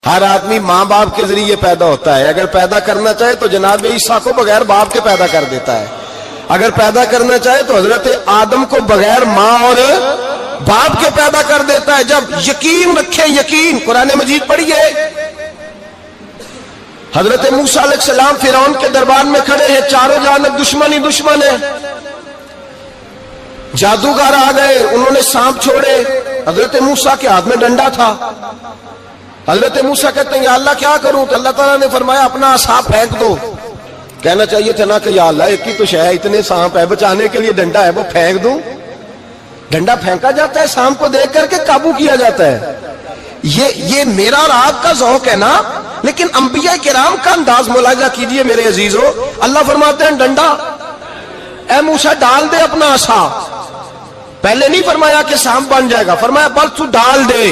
ہر آدمی ماں باپ کے ذریعے پیدا ہوتا ہے، اگر پیدا کرنا چاہے تو جناب عیسیٰ کو بغیر باپ کے پیدا کر دیتا ہے، اگر پیدا کرنا چاہے تو حضرت آدم کو بغیر ماں اور باپ کے پیدا کر دیتا ہے۔ جب یقین رکھیں، یقین، قرآن مجید پڑھیے، حضرت موسیٰ علیہ السلام فرعون کے دربار میں کھڑے ہیں، چاروں جانب دشمن ہی دشمن ہے، جادوگر آ گئے، انہوں نے سانپ چھوڑے، حضرت موسیٰ کے ہاتھ میں ڈنڈا تھا۔ حضرت موسیٰ کہتے ہیں یا اللہ کیا کروں؟ تو اللہ تعالیٰ نے فرمایا اپنا عصا پھینک دو۔ کہنا چاہیے تھا نا کہ یا اللہ ایک ہی تو شے ہے، اتنے سانپ ہے، بچانے کے لیے ڈنڈا ہے، وہ پھینک دوں؟ ڈنڈا پھینکا جاتا ہے، سانپ کو دیکھ کر کے قابو کیا جاتا ہے۔ یہ میرا اور آپ کا ذوق ہے نا، لیکن انبیاء کرام کا انداز ملاحظہ کیجئے میرے عزیزو۔ اللہ فرماتے ہیں ڈنڈا، اے موسیٰ ڈال دے اپنا عصا۔ پہلے نہیں فرمایا کہ سانپ بن جائے گا، فرمایا بس تو ڈال دے۔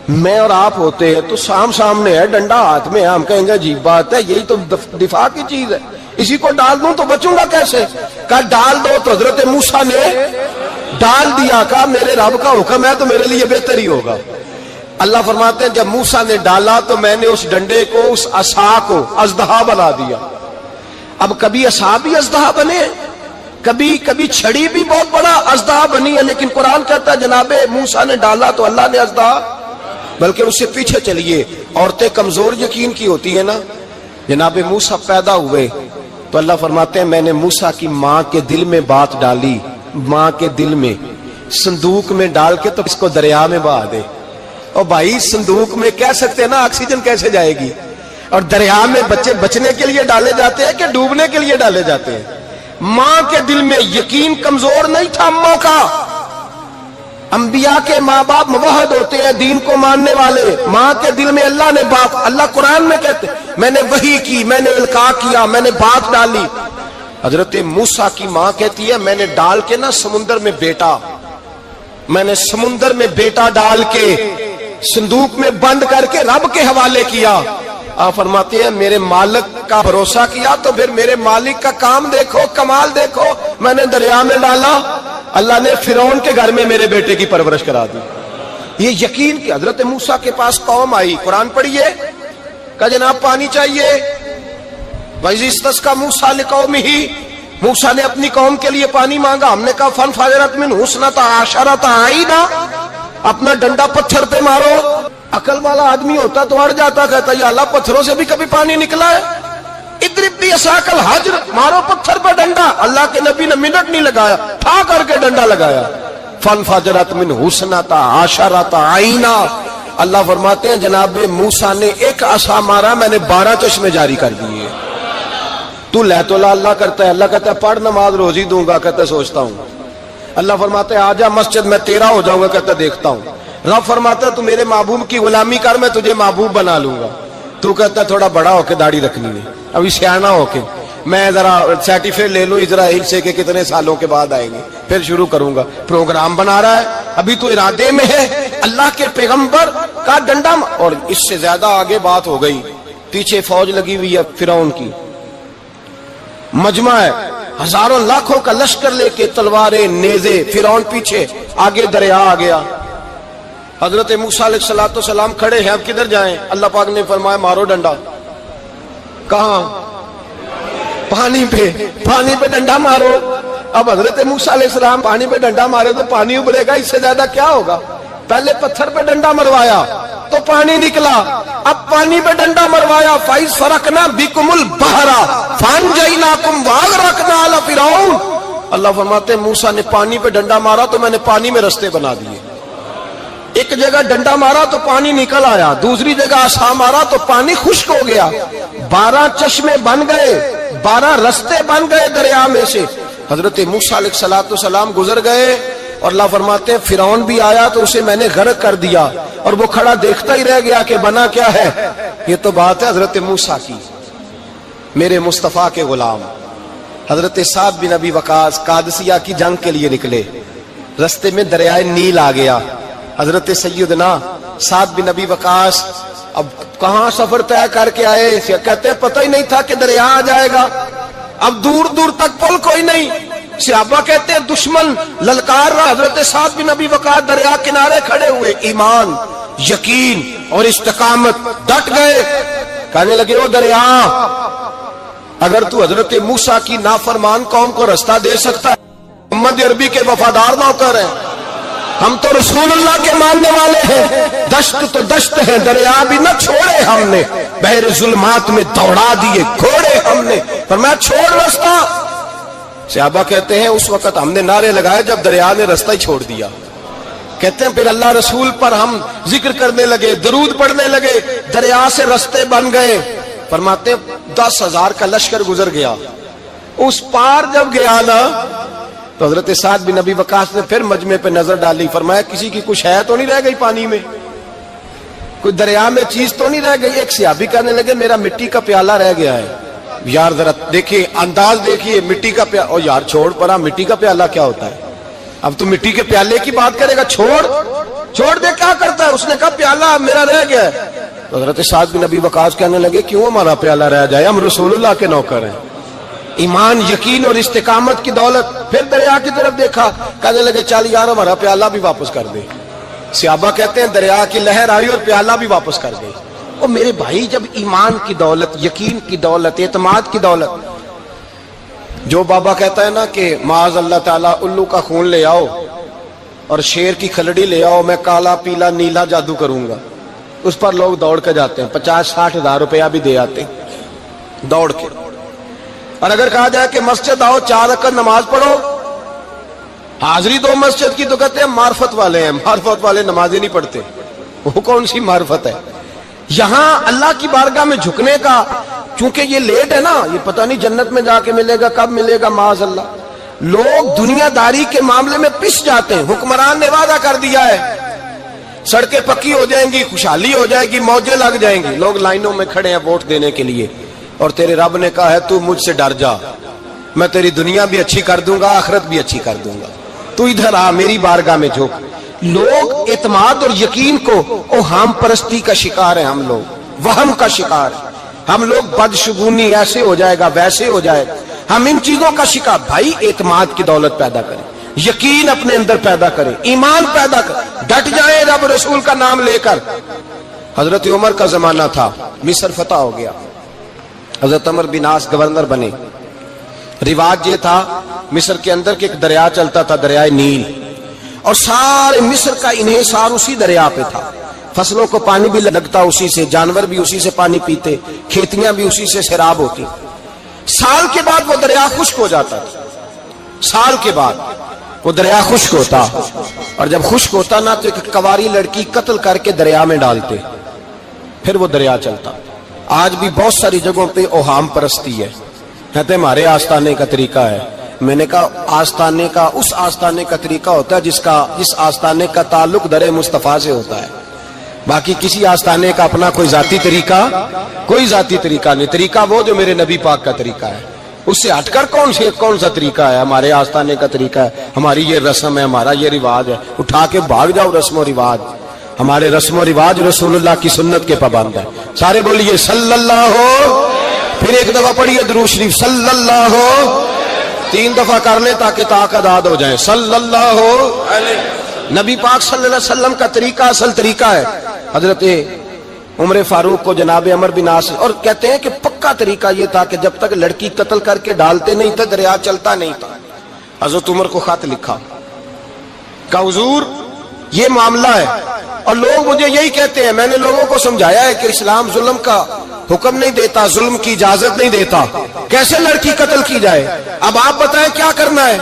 میں اور آپ ہوتے ہیں تو سام سامنے ہے، ڈنڈا ہاتھ میں ہے، ہم کہیں گے عجیب بات ہے، یہی تو دفاع کی چیز ہے، اسی کو ڈال دوں تو بچوں گا کیسے؟ کہا ڈال دو، تو حضرت موسیٰ نے ڈال دیا، کہا میرے رب کا حکم ہے تو میرے لیے بہتر ہی ہوگا۔ اللہ فرماتے ہیں جب موسیٰ نے ڈالا تو میں نے اس ڈنڈے کو، اس عصا کو اژدہا بنا دیا۔ اب کبھی عصا بھی اژدہا بنے، کبھی چھڑی بھی بہت بڑا اژدہا بنی ہے، لیکن قرآن کہتا ہے جناب موسیٰ نے ڈالا تو اللہ نے اژدہا، بلکہ اس سے پیچھے چلیے، عورتیں کمزور یقین کی ہوتی ہیں نا۔ جناب موسیٰ پیدا ہوئے تو اللہ فرماتے ہیں میں نے موسیٰ کی ماں کے دل میں بات ڈالی، ماں کے دل میں، صندوق میں ڈال کے تو اس کو دریا میں بہا دے۔ اور بھائی صندوق میں کہہ سکتے ہیں نا آکسیجن کیسے جائے گی، اور دریا میں بچے بچنے کے لیے ڈالے جاتے ہیں کہ ڈوبنے کے لیے ڈالے جاتے ہیں؟ ماں کے دل میں یقین کمزور نہیں تھا اماں کا۔ انبیاء کے ماں باپ موحد ہوتے ہیں، دین کو ماننے والے، ماں کے دل میں اللہ نے بات، اللہ قرآن میں کہتے میں نے وحی کی، میں نے القاء کیا، میں نے بات ڈالی۔ حضرت موسیٰ کی ماں کہتی ہے میں نے ڈال کے نا سمندر میں بیٹا، میں نے سمندر میں بیٹا ڈال کے صندوق میں بند کر کے رب کے حوالے کیا۔ آپ فرماتے ہیں میرے مالک کا بھروسہ کیا تو پھر میرے مالک کا کام دیکھو، کمال دیکھو، میں نے دریا میں ڈالا، اللہ نے فرعون کے گھر میں میرے بیٹے کی پرورش کرا دی۔ یہ یقین کہ حضرت موسیٰ کے پاس قوم آئی، قرآن پڑھیے، کہا جناب پانی چاہیے، وَإِذِ اسْتَسْقَىٰ مُوسَىٰ لِقَوْمِهِ، موسیٰ نے اپنی قوم کے لیے پانی مانگا، ہم نے کہا فَانْفَجَرَتْ مِنْهُ اثْنَتَا عَشَرَةَ عَيْنًا، اپنا ڈنڈا پتھر پہ مارو۔ عقل والا آدمی ہوتا تو اڑ جاتا، کہتا یا اللہ پتھروں سے بھی کبھی پانی نکلا ہے؟ اضرب بعصاک الحجر، مارو پتھر پہ ڈنڈا۔ اللہ کے نبی نے منٹ نہیں لگایا، ٹھا کر کے ڈنڈا لگایا۔ فَانْفَجَرَتْ مِنْهُ اثْنَتَا عَشَرَةَ عَيْنًا، اللہ فرماتے ہیں جناب موسیٰ نے ایک عصا مارا، میں نے 12 چشمے جاری کر دیے۔ تو لے تو اللہ کرتا ہے، اللہ کہتا ہے پڑھ نماز روزی دوں گا، کہتا ہے سوچتا ہوں۔ اللہ فرماتا ہے آجا مسجد میں تیرا ہو جاؤں گا، کہتا ہے دیکھتا ہوں۔ رب فرماتا ہے تو میرے محبوب کی غلامی کر، میں تجھے محبوب بنا لوں گا۔ تو کہتا ہے تھوڑا بڑا ہو کے داڑھی رکھنی ہے، ابھی سیانا ہو کے میں ذرا سرٹیفکیٹ لے لوں اسرائیل سے کہ کتنے سالوں کے بعد آئیں گے، پھر شروع کروں گا۔ پروگرام بنا رہا ہے، ابھی تو ارادے میں ہے۔ اللہ کے پیغمبر کا ڈنڈا، اور اس سے زیادہ آگے بات ہو گئی، پیچھے فوج لگی ہوئی ہے فرعون کی، مجمع ہے، ہزاروں لاکھوں کا لشکر لے کے، تلواریں، نیزے، فرعون پیچھے، آگے دریا آ گیا۔ حضرت موسیٰ علیہ السلام کھڑے ہیں، اب کدھر جائیں؟ اللہ پاک نے فرمایا مارو ڈنڈا۔ کہاں؟ پانی پہ ڈنڈا مارو۔ اب حضرت موسیٰ علیہ السلام پانی پہ ڈنڈا مارے تو پانی ابلے گا، اس سے زیادہ کیا ہوگا؟ پہلے پتھر پہ ڈنڈا مروایا تو پانی نکلا، اب پانی پہ ڈنڈا مروایا، فَإِذْ فَرَقْنَا بِكُمُ الْبَحْرَ فَأَنْجَيْنَاكُمْ وَأَغْرَقْنَا آلَ فِرْعَوْنَ، اللہ فرماتے ہیں موسیٰ نے پانی پہ ڈنڈا مارا تو میں نے پانی میں رستے بنا دیے۔ ایک جگہ ڈنڈا مارا تو پانی نکل آیا، دوسری جگہ عصا مارا تو پانی خشک ہو گیا، 12 چشمے بن گئے، 12 رستے بن گئے دریا میں سے۔ حضرت موسیٰ علیہ السلام گزر گئے، اور اللہ فرماتے ہیں فرعون بھی آیا تو اسے میں نے غرق کر دیا، اور وہ کھڑا دیکھتا ہی رہ گیا کہ بنا کیا ہے۔ یہ تو بات ہے حضرت موسیٰ کی، میرے مصطفیٰ کے غلام۔ حضرت سعد بن ابی وقاص قادسیہ کی جنگ کے لیے نکلے، رستے میں دریائے نیل آ گیا۔ حضرت سیدنا سعد بن ابی وقاص اب کہاں سفر طے کر کے آئے، کہتے ہیں پتہ ہی نہیں تھا کہ دریا آ جائے گا، اب دور دور تک پل کوئی نہیں۔ صحابہ کہتے ہیں دشمن للکار رہا، حضرت سعد بن ابی وقاص دریا کنارے کھڑے ہوئے، ایمان، یقین، اور استقامت، ڈٹ گئے. کہنے لگے او دریا، اگر تو حضرت موسیٰ کی نافرمان قوم کو رستہ دے سکتا ہے، محمد عربی کے وفادار نوکر ہیں، ہم تو رسول اللہ کے ماننے والے ہیں. دشت تو دشت ہے، دریا بھی نہ چھوڑے ہم نے، بحر ظلمات میں دوڑا دیے گھوڑے ہم نے. فرمایا چھوڑ رستہ. صحابہ کہتے ہیں اس وقت ہم نے نعرے لگائے جب دریا نے رستہ ہی چھوڑ دیا. کہتے ہیں پھر اللہ رسول پر ہم ذکر کرنے لگے، درود پڑھنے لگے، دریا سے رستے بن گئے. فرماتے 10,000 کا لشکر گزر گیا. اس پار جب گیا نا تو حضرت سعد بن ابی وقاص نے پھر مجمع پہ نظر ڈالی. فرمایا کسی کی کچھ ہے تو نہیں رہ گئی پانی میں، کوئی دریا میں چیز تو نہیں رہ گئی. ایک صحابی کہنے لگے میرا مٹی کا پیالہ رہ گیا ہے. یار ذرا دیکھیے انداز دیکھیے، مٹی کا پیالہ. او یار چھوڑ پرا، مٹی کا پیالہ کیا ہوتا ہے؟ اب تو مٹی کے پیالے کی بات کرے گا، چھوڑ دے کیا کرتا ہے. اس نے کہا پیالہ میرا رہ گیا ہے. تو حضرت سعد بن ابی وقاص کہنے لگے کیوں ہمارا پیالہ رہ جائے، ہم رسول اللہ کے نوکر ہیں. ایمان، یقین اور استقامت کی دولت. پھر دریا کی طرف دیکھا، کہنے لگے چل یار ہمارا پیالہ بھی واپس کر دے. صحابہ کہتے ہیں دریا کی لہر آئی اور پیالہ بھی واپس کر گئی. اور میرے بھائی جب ایمان کی دولت، یقین کی دولت، اعتماد کی دولت، جو بابا کہتا ہے نا کہ معاذ اللہ تعالیٰ الو کا خون لے آؤ اور شیر کی کھلڑی لے آؤ، میں کالا پیلا نیلا جادو کروں گا، اس پر لوگ دوڑ کے جاتے ہیں، 50-60 ہزار روپیہ بھی دے آتے ہیں دوڑ کے. اور اگر کہا جائے کہ مسجد آؤ 4 رکعت نماز پڑھو، حاضری دو مسجد کی، تو کہتے ہیں معرفت والے ہیں. معرفت والے نمازیں نہیں پڑھتے، وہ کون سی معرفت ہے؟ یہاں اللہ کی بارگاہ میں جھکنے کا، چونکہ یہ لیٹ ہے نا، یہ پتہ نہیں جنت میں جا کے ملے گا کب ملے گا معاذ اللہ. لوگ دنیا داری کے معاملے میں پس جاتے ہیں. حکمران نے وعدہ کر دیا ہے سڑکیں پکی ہو جائیں گی، خوشحالی ہو جائے گی، موجیں لگ جائیں گی، لوگ لائنوں میں کھڑے ہیں ووٹ دینے کے لیے، اور تیرے رب نے کہا ہے تو مجھ سے ڈر جا، میں تیری دنیا بھی اچھی کر دوں گا، آخرت بھی اچھی کر دوں گا، تو ادھر آ میری بارگاہ میں جھک. لوگ اعتماد اور یقین کو اوہام پرستی کا شکار ہیں، ہم لوگ وہم کا شکار ہیں. ہم لوگ بدشگونی، ایسے ہو جائے گا ویسے ہو جائے گا، ہم ان چیزوں کا شکار. بھائی اعتماد کی دولت پیدا کریں، یقین اپنے اندر پیدا کریں، ایمان پیدا کریں، ڈٹ جائیں رب رسول کا نام لے کر. حضرت عمر کا زمانہ تھا، مصر فتح ہو گیا، حضرت عمر بن عاص گورنر بنے. رواج یہ تھا مصر کے اندر کہ ایک دریا چلتا تھا، دریائے نیل، اور سارے مصر کا انحصار اسی دریا پہ تھا. فصلوں کو پانی بھی لگتا اسی سے، جانور بھی اسی سے پانی پیتے، کھیتیاں بھی اسی سے سیراب ہوتی. سال کے بعد وہ دریا خشک ہو جاتا تھا، سال کے بعد وہ دریا خشک ہوتا، اور جب خشک ہوتا نا تو ایک کواری لڑکی قتل کر کے دریا میں ڈالتے، پھر وہ دریا چلتا. آج بھی بہت ساری جگہوں پہ اوہام پرستی ہے، کہتے ہیں ہمارے آستانے کا طریقہ ہے. میں نے کہا آستانے کا، اس آستانے کا طریقہ ہوتا ہے جس آستانے کا تعلق در مصطفیٰ سے ہوتا ہے. باقی کسی آستانے کا اپنا کوئی ذاتی طریقہ نہیں. طریقہ وہ جو میرے نبی پاک کا طریقہ ہے، اس سے ہٹ کر کون سا طریقہ ہے؟ ہمارے آستانے کا طریقہ ہے، ہماری یہ رسم ہے، ہمارا یہ رواج ہے. اٹھا کے بھاگ جاؤ رسم و رواج. ہمارے رسم و رواج رسول اللہ کی سنت کے پابند ہے. سارے بولیے صلی اللہ ہو. پھر ایک دفعہ پڑھیے درود شریف صلی اللہ ہو. 3 دفعہ کر لیں تاکہ طاقت آد ہو جائے. صلی اللہ ہو. نبی پاک صلی اللہ علیہ وسلم کا طریقہ اصل طریقہ ہے. حضرت عمر فاروق کو جناب عمر بن عاص، اور کہتے ہیں کہ پکا طریقہ یہ تھا کہ جب تک لڑکی قتل کر کے ڈالتے نہیں تھے دریا چلتا نہیں تھا. حضرت عمر کو خط لکھا کہ حضور یہ معاملہ ہے، اور لوگ مجھے یہی کہتے ہیں. میں نے لوگوں کو سمجھایا ہے کہ اسلام ظلم کا حکم نہیں دیتا، ظلم کی اجازت نہیں دیتا، کیسے لڑکی قتل کی جائے. اب آپ بتائیں کیا کرنا ہے.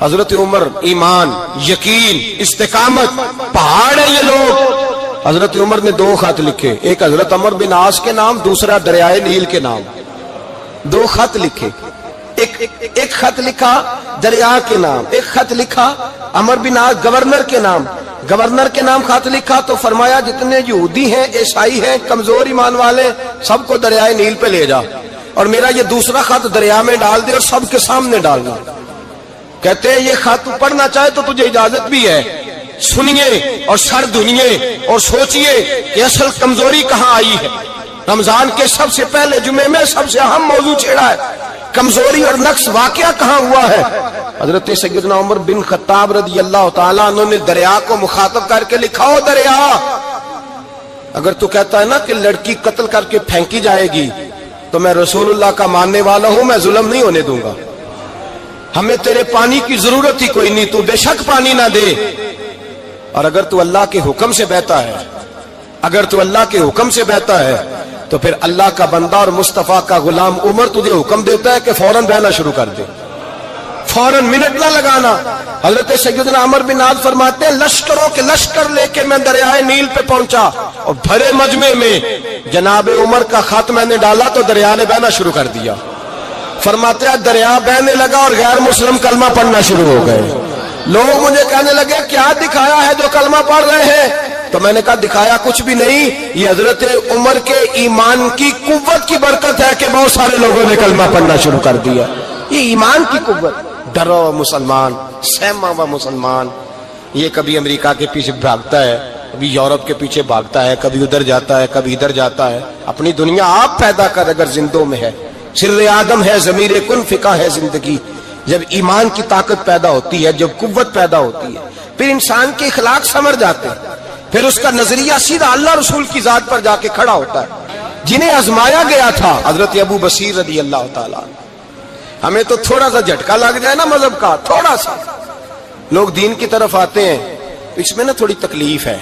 حضرت عمر ایمان، یقین، استقامت، پہاڑ ہیں یہ لوگ. حضرت عمر نے 2 خط لکھے، ایک حضرت عمر بن عاص کے نام، دوسرا دریائے نیل کے نام. 2 خط لکھے، ایک خط لکھا دریا کے نام، ایک خط لکھا عمر بن عاص گورنر کے نام. گورنر کے نام خط لکھا تو فرمایا جتنے یہودی ہیں، عیسائی ہیں، کمزور ایمان والے، سب کو دریائے نیل پہ لے جا، اور میرا یہ دوسرا خط دریا میں ڈال دے اور سب کے سامنے ڈالنا. کہتے ہیں یہ خط پڑھنا چاہے تو تجھے اجازت بھی ہے، سنیے اور سر دھنیے اور سوچئے کہ اصل کمزوری کہاں آئی ہے. رمضان کے سب سے پہلے جمعے میں سب سے اہم موضوع چھیڑا ہے، کمزوری اور نقص واقعہ کہاں ہوا ہے. حضرت سیدنا عمر بن خطاب رضی اللہ تعالیٰ عنہ نے دریا کو مخاطب کر کے لکھا، ہو دریا اگر تو کہتا ہے نا کہ لڑکی قتل کر کے پھینکی جائے گی تو میں رسول اللہ کا ماننے والا ہوں، میں ظلم نہیں ہونے دوں گا، ہمیں تیرے پانی کی ضرورت ہی کوئی نہیں، تو بے شک پانی نہ دے۔ اور اگر تو اللہ کے حکم سے بہتا ہے، اگر تو اللہ کے حکم سے بہتا ہے تو پھر اللہ کا بندہ اور مصطفیٰ کا غلام عمر تجھے حکم دیتا ہے کہ فوراً بہنا شروع کر دے، فوراً منٹ نہ لگانا۔ حضرت سیدنا عمر بن عاص فرماتے ہیں لشکروں کے لشکر لے کے میں دریائے نیل پہ پہنچا اور بھرے مجمع میں جناب عمر کا خط میں نے ڈالا تو دریا نے بہنا شروع کر دیا۔ فرماتے ہیں دریا بہنے لگا اور غیر مسلم کلمہ پڑھنا شروع ہو گئے۔ لوگ مجھے کہنے لگے کیا دکھایا ہے جو کلمہ پڑھ رہے ہیں؟ تو میں نے کہا دکھایا کچھ بھی نہیں، یہ حضرت عمر کے ایمان کی قوت کی برکت ہے کہ بہت سارے لوگوں نے کلمہ پڑھنا شروع کر دیا۔ یہ ایمان کی قوت، ڈرا ہوا مسلمان، سہما ہوا مسلمان، یہ کبھی امریکہ کے پیچھے بھاگتا ہے، کبھی یورپ کے پیچھے بھاگتا ہے، کبھی ادھر جاتا ہے، کبھی ادھر جاتا ہے۔ اپنی دنیا آپ پیدا کر اگر زندوں میں ہے، سر آدم ہے، ضمیر کن فقہ ہے زندگی۔ جب ایمان کی طاقت پیدا ہوتی ہے، جب قوت پیدا ہوتی ہے، پھر انسان کے اخلاق سمر جاتے ہیں، پھر اس کا نظریہ سیدھا اللہ رسول کی ذات پر جا کے کھڑا ہوتا ہے۔ جنہیں آزمایا گیا تھا حضرت ابو بصیر رضی اللہ تعالیٰ، ہمیں تو تھوڑا سا جھٹکا لگ جائے نا مذہب کا، تھوڑا سا لوگ دین کی طرف آتے ہیں، اس میں نا تھوڑی تکلیف ہے۔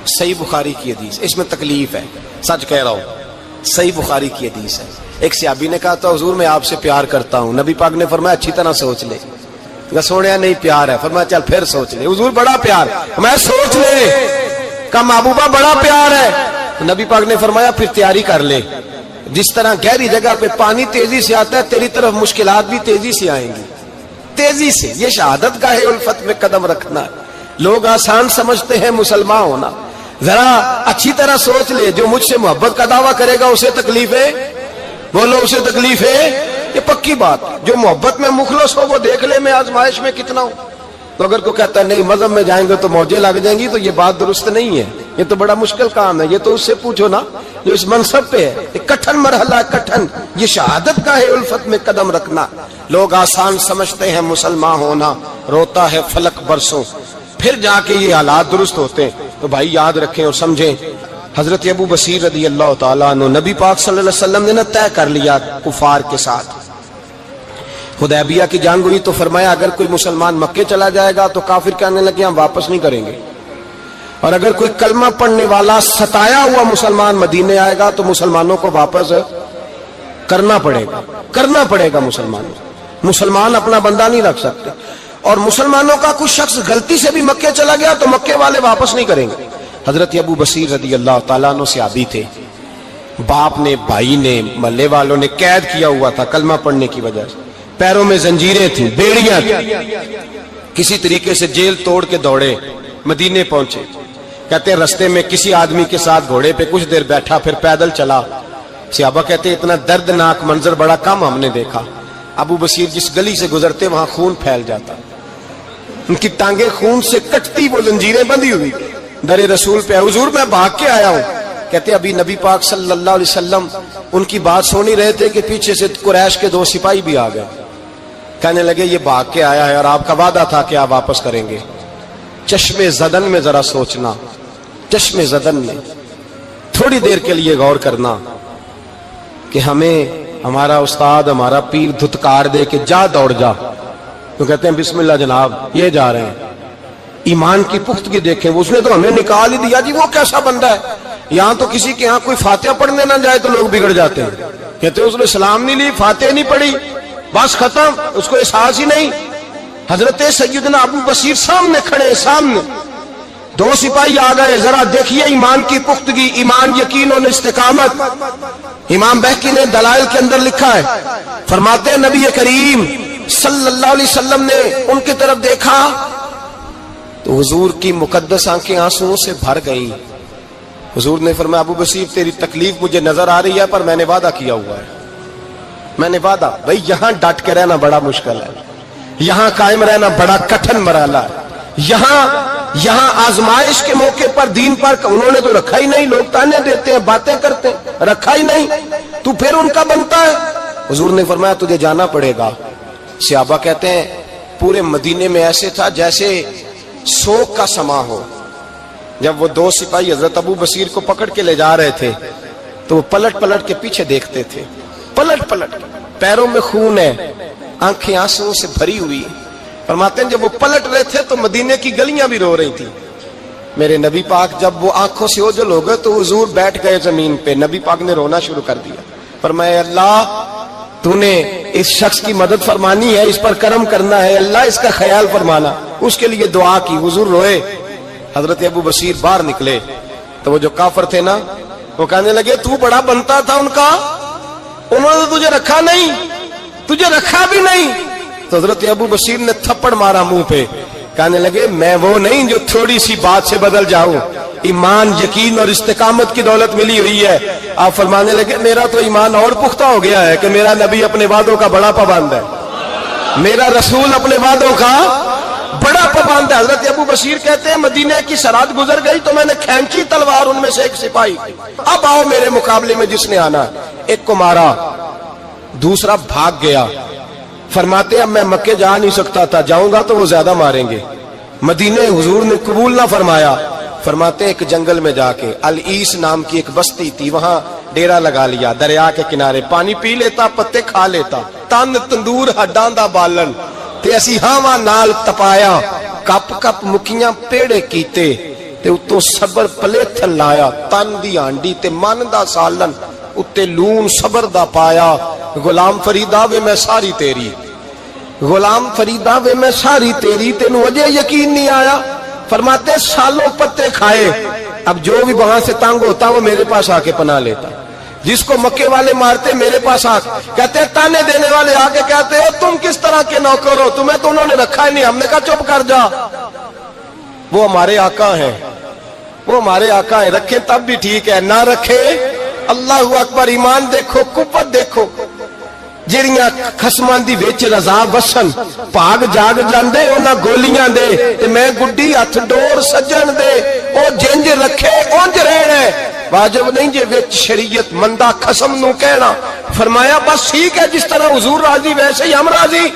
صحیح بخاری کی حدیث، اس میں تکلیف ہے، سچ کہہ رہا ہوں، صحیح بخاری کی حدیث ہے۔ ایک صحابی نے کہا تھا حضور میں آپ سے پیار کرتا ہوں، نبی پاک نے فرمایا اچھی طرح سوچ لے۔ سوڑیا نہیں پیار ہے، فرمایا چل پھر سوچ لے۔ حضور بڑا پیار، میں سوچ لے۔ کہا محبوبہ بڑا پیار ہے، نبی پاک نے فرمایا پھر تیاری کر لے، جس طرح گہری جگہ پہ پانی تیزی سے آتا ہے تیری طرف مشکلات بھی تیزی سے آئیں گی، تیزی سے۔ یہ شہادت گاہ الفت میں قدم رکھنا ہے۔ لوگ آسان سمجھتے ہیں مسلمان ہونا، ذرا اچھی طرح سوچ لے، جو مجھ سے محبت کا دعویٰ کرے گا اسے تکلیف ہے، بولو اسے تکلیف ہے، یہ پکی بات۔ جو محبت میں مخلص ہو وہ دیکھ لے میں آزمائش میں کتنا ہوں۔ تو اگر کوئی کہتا ہے نہیں مذہب میں جائیں گے تو موجیں لگ جائیں گی، تو یہ بات درست نہیں ہے، یہ تو بڑا مشکل کام ہے۔ یہ تو اس سے پوچھو نا جو اس منصب پہ ہے، ایک کٹھن مرحلہ، کٹھن، یہ شہادت کا ہے الفت میں قدم رکھنا۔ لوگ آسان سمجھتے ہیں مسلمان ہونا، روتا ہے فلک برسوں، پھر جا کے یہ حالات درست ہوتے ہیں۔ تو بھائی یاد رکھیں اور سمجھیں، حضرت ابو بصیر رضی اللہ تعالیٰ عنہ، نبی پاک صلی اللہ علیہ وسلم نے نہ طے کر لیا کفار کے ساتھ، حدیبیہ کی جنگ ہوئی تو فرمایا اگر کوئی مسلمان مکے چلا جائے گا تو کافر کہنے لگے ہم واپس نہیں کریں گے، اور اگر کوئی کلمہ پڑھنے والا ستایا ہوا مسلمان مدینے آئے گا تو مسلمانوں کو واپس کرنا پڑے گا مسلمان اپنا بندہ نہیں رکھ سکتے۔ اور مسلمانوں کا کوئی شخص غلطی سے بھی مکے چلا گیا تو مکے والے واپس نہیں کریں گے۔ حضرت ابو بصیر رضی اللہ تعالیٰ عنہ صحابی تھے، باپ نے، بھائی نے، محلے والوں نے قید کیا ہوا تھا کلمہ پڑھنے کی وجہ سے، پیروں میں زنجیریں تھیں، بیڑیاں تھیں، کسی طریقے سے جیل توڑ کے دوڑے مدینے پہنچے۔ کہتے ہیں رستے میں کسی آدمی کے ساتھ گھوڑے پہ کچھ دیر بیٹھا پھر پیدل چلا۔ صحابہ کہتے ہیں اتنا دردناک منظر بڑا کم ہم نے دیکھا۔ ابو بصیر جس گلی سے گزرتے وہاں خون پھیل جاتا، ان کی ٹانگیں خون سے کٹتی، وہ زنجیریں بندھی ہوئی، در رسول پہ حضور میں بھاگ کے آیا ہوں۔ کہتے ابھی نبی پاک صلی اللہ علیہ وسلم ان کی بات سن ہی رہے تھے کہ پیچھے سے قریش کے 2 سپاہی بھی آ گئے، کہنے لگے یہ بھاگ کے آیا ہے اور آپ کا وعدہ تھا کہ آپ واپس کریں گے۔ چشم زدن میں ذرا سوچنا، چشم زدن میں تھوڑی دیر کے لیے غور کرنا کہ ہمیں ہمارا استاد، ہمارا پیر دھتکار دے کہ جا دوڑ جا، تو کہتے ہیں بسم اللہ جناب یہ جا رہے ہیں۔ ایمان کی پختگی دیکھیں، اس نے تو ہمیں نکال ہی دیا جی، وہ کیسا بندہ ہے۔ یہاں تو کسی کے ہاں کوئی فاتحہ پڑھنے نہ جائے تو لوگ بگڑ جاتے ہیں، کہتے ہیں اس نے سلام نہیں لی، فاتحہ نہیں پڑھی، بس ختم، اس کو احساس ہی نہیں۔ حضرت سیدنا ابو بصیر سامنے کھڑے، سامنے 2 سپاہی آ گئے، ذرا دیکھیے ایمان کی پختگی، ایمان، یقین اور استقامت۔ امام بہقی نے دلائل کے اندر لکھا ہے، فرماتے ہیں نبی کریم صلی اللہ علیہ وسلم نے ان کی طرف دیکھا تو حضور کی مقدس آنکھیں آنسوؤں سے بھر گئیں۔ حضور نے فرمایا ابو بصیر تیری تکلیف مجھے نظر آ رہی ہے پر میں نے وعدہ کیا ہوا ہے، میں نے وعدہ۔ بھئی یہاں ڈٹ کے رہنا بڑا مشکل ہے، یہاں قائم رہنا بڑا کٹھن مرحلہ ہے۔ یہاں آزمائش کے موقع پر دین پر انہوں نے تو رکھا ہی نہیں، لوگ تانے دیتے ہیں، باتیں کرتے ہیں، رکھا ہی نہیں، تو پھر ان کا بنتا ہے۔ حضور نے فرمایا تجھے جانا پڑے گا۔ صحابہ کہتے ہیں پورے مدینے میں ایسے تھا جیسے سوگ کا سما ہو، جب وہ دو سپاہی حضرت ابو بصیر کو پکڑ کے لے جا رہے تھے تو وہ پلٹ پلٹ کے پیچھے دیکھتے تھے، پلٹ پلٹ کے، پیروں میں خون ہے، آنکھیں آنسوں سے بھری ہوئی۔ فرماتے ہیں جب وہ پلٹ رہے تھے تو مدینے کی گلیاں بھی رو رہی تھی۔ میرے نبی پاک جب وہ آنکھوں سے اوجھل ہو گئے تو حضور بیٹھ گئے زمین پہ، نبی پاک نے رونا شروع کر دیا۔ فرمایا اللہ تو نے اس شخص کی مدد فرمانی ہے، اس پر کرم کرنا ہے، اللہ اس کا خیال فرمانا، اس کے لیے دعا کی، حضور روئے۔ حضرت ابو بصیر باہر نکلے تو وہ جو کافر تھے نا وہ کہنے لگے تو بڑا بنتا تھا ان کا، انہوں نے تجھے رکھا نہیں، تجھے رکھا بھی نہیں۔ تو حضرت ابو بصیر نے تھپڑ مارا منہ پہ، کہنے لگے میں وہ نہیں جو تھوڑی سی بات سے بدل جاؤں، ایمان یقین اور استقامت کی دولت ملی ہوئی ہے۔ آپ فرمانے لگے میرا تو ایمان اور پختہ ہو گیا ہے کہ میرا نبی اپنے وعدوں کا بڑا پابند ہے، میرا رسول اپنے وعدوں کا بڑا پابند ہے۔ حضرت ابو بصیر کہتے ہیں مدینے کی سرحد گزر گئی تو میں نے کھینچی تلوار ان میں سے ایک سپاہی، اب آؤ میرے مقابلے میں جس نے آنا۔ ایک کو مارا، دوسرا بھاگ گیا۔ فرماتے اب میں مکے جا نہیں سکتا تھا، جاؤں گا تو وہ زیادہ ماریں گے، مدینے حضور نے قبول نہ فرمایا۔ فرماتے ایک جنگل میں جا کے العیس نام کی ایک بستی تھی، وہاں ڈیرا لگا لیا، دریا کے کنارے، پانی پی لیتا، پتے کھا لیتا، تن تندور ہڈاں دا بالن تے اسی ہاواں نال تپایا، کپ کپ مکیاں پیڑے کیتے تے اتوں صبر پلیتھن لایا، تن دی ہانڈی تے من دا سالن اتے لون صبر دا پایا۔ غلام فریدا وے میں ساری تیری، غلام فریدا وے میں ساری تیری، تینوں اجے یقین نہیں آیا؟ فرماتے سالوں پتے کھائے، اب جو بھی وہاں سے تنگ ہوتا وہ میرے پاس آ کے پناہ لیتا، جس کو مکے والے مارتے میرے پاس آ کہتے تانے دینے والے آ کے کہتے ہو تم کس طرح کے نوکر ہو، تمہیں تو انہوں نے رکھا ہی نہیں۔ ہم نے کہا چپ کر جا، وہ ہمارے آقا ہیں، وہ ہمارے آقا ہیں، رکھیں تب بھی ٹھیک ہے، نہ رکھے اللہ اکبر۔ ایمان دیکھو، قوت دیکھو، جڑیاں خصماں دی وچ رضا وسن بھاگ جاگ جاندے انہاں گولیاں دے تے میں گڈی ہتھ ڈور سجن دے، او جنج رکھے اونج رہنا ہے، واجب نہیں جے وچ شریعت مندہ خصم نو کہنا۔ فرمایا بس ٹھیک ہے، جس طرح حضور راضی ویسے ہی ہم راضی۔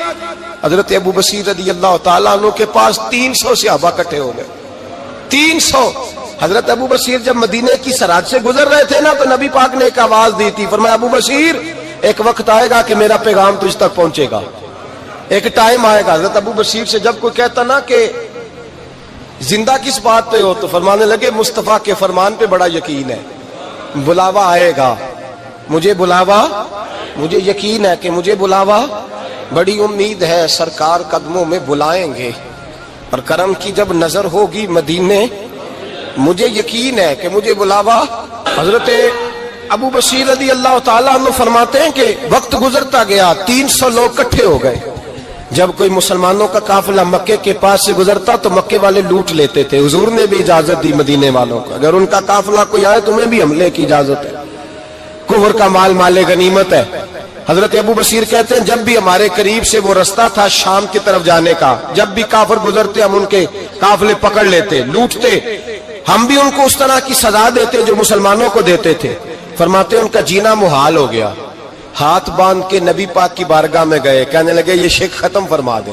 حضرت ابو بصیر رضی اللہ تعالیٰ عنہ کے پاس 300 صحابہ اکٹھے ہو گئے، 300۔ حضرت ابو بصیر جب مدینے کی سرحد سے گزر رہے تھے نا تو نبی پاک نے ایک آواز دی تھی، فرمایا ابو بصیر ایک وقت آئے گا کہ میرا پیغام تجھ تک پہنچے گا، ایک ٹائم آئے گا۔ حضرت ابو بصیر سے جب کوئی کہتا نا کہ زندہ کس بات پہ ہو تو فرمانے لگے مصطفیٰ کے فرمان پہ بڑا یقین ہے، بلاوا آئے گا، مجھے بلاوا، مجھے یقین ہے کہ مجھے بلاوا، بڑی امید ہے سرکار قدموں میں بلائیں گے، اور کرم کی جب نظر ہوگی مدینے، مجھے یقین ہے کہ مجھے بلاوا۔ حضرت ابو بصیر رضی اللہ تعالیٰ عنہ فرماتے ہیں کہ وقت گزرتا گیا، 300 لوگ اکٹھے ہو گئے۔ جب کوئی مسلمانوں کا قافلہ مکے کے پاس سے گزرتا تو مکے والے لوٹ لیتے تھے، حضور نے بھی اجازت دی مدینے والوں کو، اگر ان کا قافلہ کوئی آئے تمہیں بھی حملے کی اجازت ہے، کفر کا مال مال غنیمت ہے۔ حضرت ابو بصیر کہتے ہیں جب بھی ہمارے قریب سے وہ رستہ تھا شام کی طرف جانے کا، جب بھی کافر گزرتے ہم ان کے قافلے پکڑ لیتے، لوٹتے، ہم بھی ان کو اس طرح کی سزا دیتے جو مسلمانوں کو دیتے تھے۔ فرماتے ان کا جینا محال ہو گیا، ہاتھ باندھ کے نبی پاک کی بارگاہ میں گئے، کہنے لگے یہ شرک ختم فرما دیں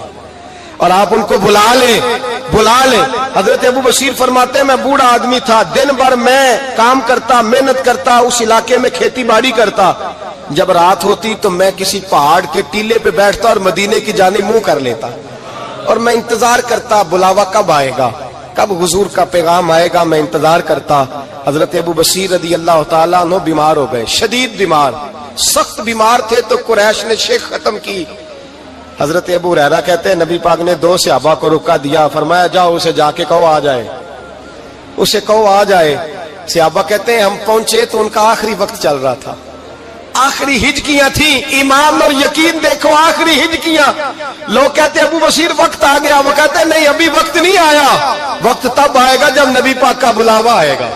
اور آپ ان کو بلا لیں، بلا لیں۔ حضرت ابو بصیر فرماتے ہیں میں بوڑھا آدمی تھا، دن بھر میں کام کرتا، محنت کرتا، اس علاقے میں کھیتی باڑی کرتا، جب رات ہوتی تو میں کسی پہاڑ کے ٹیلے پہ بیٹھتا اور مدینے کی جانب منہ کر لیتا، اور میں انتظار کرتا بلاوا کب آئے گا، کب حضور کا پیغام آئے گا، میں انتظار کرتا۔ حضرت ابو بصیر رضی اللہ تعالیٰ عنہ بیمار ہو گئے، شدید بیمار، سخت بیمار تھے، تو قریش نے شیخ ختم کی۔ حضرت ابو ہریرہ کہتے ہیں نبی پاک نے 2 صحابہ کو رکا دیا، فرمایا جاؤ اسے جا کے کہو آ جائے، اسے کہو آ جائے۔ صحابہ کہتے ہیں ہم پہنچے تو ان کا آخری وقت چل رہا تھا، آخری ہجکیاں تھیں، ایمان اور یقین دیکھو، آخری ہجکیاں۔ لوگ کہتے ابو بصیر وقت آ گیا، وہ کہتے ہیں نہیں ابھی وقت نہیں آیا، وقت تب آئے گا جب نبی پاک کا بلاوا آئے گا۔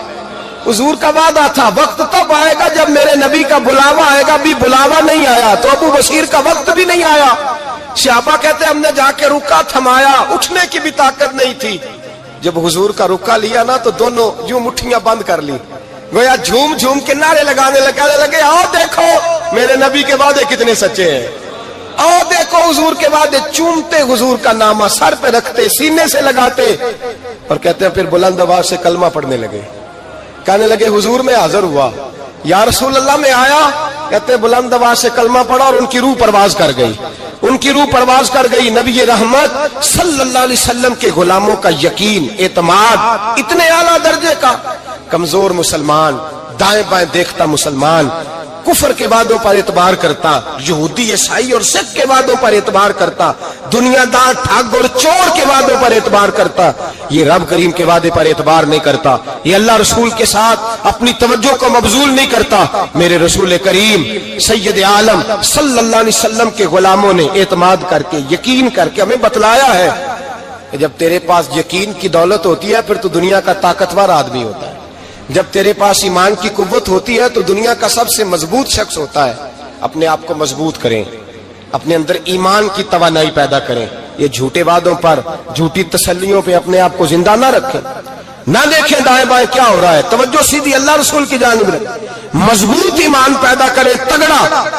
حضور کا وعدہ تھا وقت تب آئے گا جب میرے نبی کا بلاوا آئے گا، بھی بلاوا نہیں آیا تو ابو بصیر کا وقت بھی نہیں آیا۔ صحابہ کہتے ہم نے جا کے رکا تھمایا، اٹھنے کی بھی طاقت نہیں تھی۔ جب حضور کا رکا لیا نا تو دونوں یوں مٹھیاں بند کر لی، گویا جھوم جھوم کے نعرے لگانے لگے آؤ دیکھو میرے نبی کے وعدے کتنے سچے ہیں، آؤ دیکھو حضور کے وعدے، چومتے حضور کا نامہ، سر پہ رکھتے، سینے سے لگاتے۔ اور کہتے ہیں پھر بلند آواز سے کلمہ پڑھنے لگے. کہنے لگے حضور میں حاضر ہوا. یا رسول اللہ میں آیا. کہتے ہیں بلند آواز سے کلمہ پڑھا اور ان کی روح پرواز کر گئی. ان کی روح پرواز کر گئی. نبی رحمت صلی اللہ علیہ وسلم کے غلاموں کا یقین، اعتماد اتنے اعلیٰ درجے کا. کمزور مسلمان، دائیں بائیں دیکھتا مسلمان، کفر کے وعدوں پر اعتبار کرتا، یہودی عیسائی اور سکھ کے وعدوں پر اعتبار کرتا، دنیا دار ٹھگ اور چور کے وعدوں پر اعتبار کرتا، یہ رب کریم کے وعدے پر اعتبار نہیں کرتا. یہ اللہ رسول کے ساتھ اپنی توجہ کو مبذول نہیں کرتا. میرے رسول کریم سید عالم صلی اللہ علیہ وسلم کے غلاموں نے اعتماد کر کے، یقین کر کے ہمیں بتلایا ہے کہ جب تیرے پاس یقین کی دولت ہوتی ہے پھر تو دنیا کا طاقتور آدمی ہوتا ہے. جب تیرے پاس ایمان کی قوت ہوتی ہے تو دنیا کا سب سے مضبوط شخص ہوتا ہے. اپنے آپ کو مضبوط کریں، اپنے اندر ایمان کی توانائی پیدا کریں. یہ جھوٹے وعدوں پر، جھوٹی تسلیوں پہ اپنے آپ کو زندہ نہ رکھیں. نہ دیکھیں دائیں بائیں کیا ہو رہا ہے، توجہ سیدھی اللہ رسول کی جانب رکھیں. مضبوط ایمان پیدا کریں، تگڑا